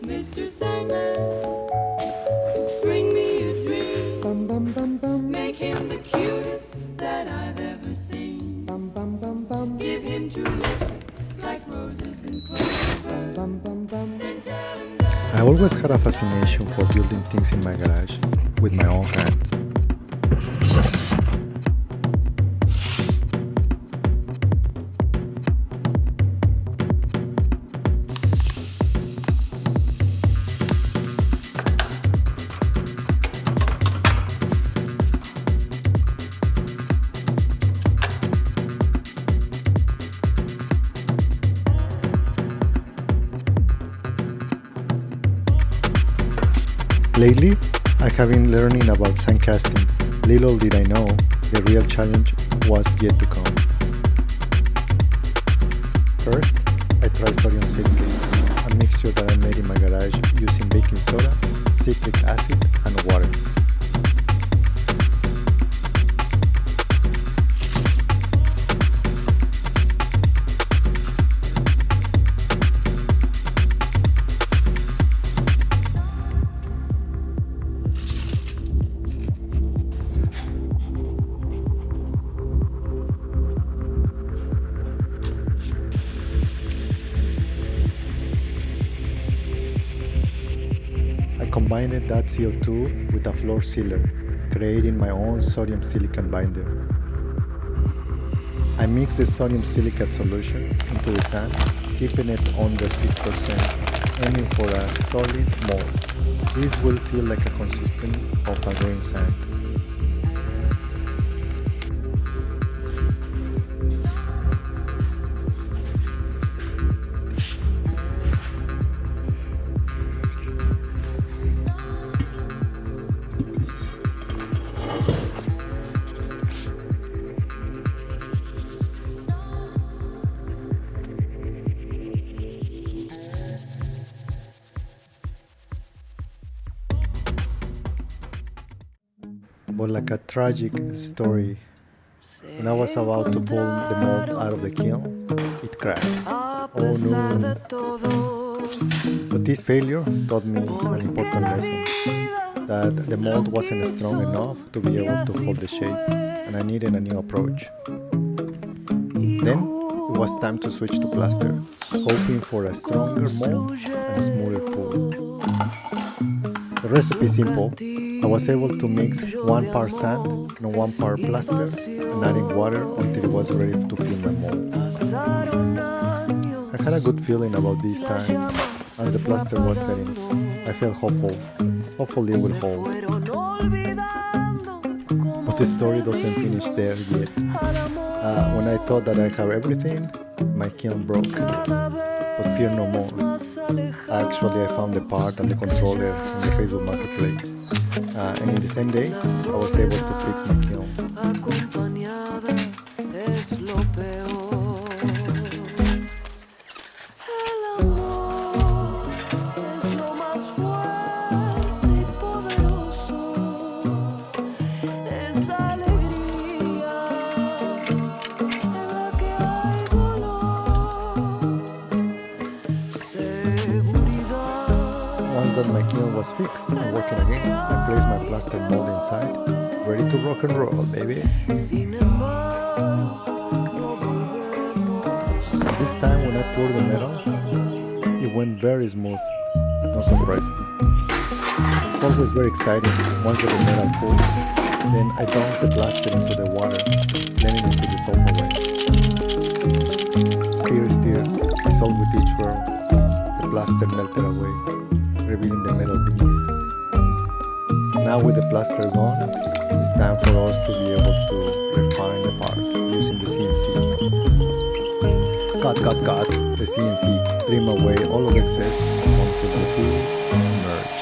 Mr. Sandman, bring me a dream. Make him the cutest that I've ever seen. Give him two lips like roses and clover. Then tell him that I always had a fascination for building things in my garage with my own hands. Lately, I have been learning about sand casting. Little did I know, the real challenge was yet to come. First, I tried sodium silicate, a mixture that I made in my garage using baking soda, citric acid, and water. Combined that CO2 with a floor sealer, creating my own sodium silicate binder. I mix the sodium silicate solution into the sand, keeping it under 6%, aiming for a solid mold. This will feel like a consistent of a grain sand. But like a tragic story, when I was about to pull the mold out of the kiln, it crashed. Oh no! But this failure taught me an important lesson, that the mold wasn't strong enough to be able to hold the shape, and I needed a new approach. Then it was time to switch to plaster, hoping for a stronger mold and a smoother pull. The recipe is simple. I was able to mix 1 part sand and 1 part plaster and adding water until it was ready to fill my mold. I had a good feeling about this time as the plaster was setting. I felt hopeful. Hopefully it will hold. But the story doesn't finish there yet. When I thought that I had everything, my kiln broke. But fear no more. Actually, I found the part and the controller in the Facebook Marketplace. And in the same day, I was able to fix my kiln. Once that my kiln was fixed and working again, I placed my plaster mold inside, ready to rock and roll, baby. This time when I poured the metal, it went very smooth, no surprises. It's always very exciting once the metal cools, then I dump the plaster into the water, letting it to dissolve away. Stir, dissolve with each whirl. The plaster melted away, revealing the metal beneath. Now with the plaster gone, it's time for us to be able to refine the part using the CNC. Cut, the CNC, trim away all of excess until the tools merge.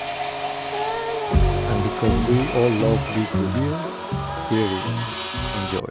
And because we all love big reveals, here it is, enjoy.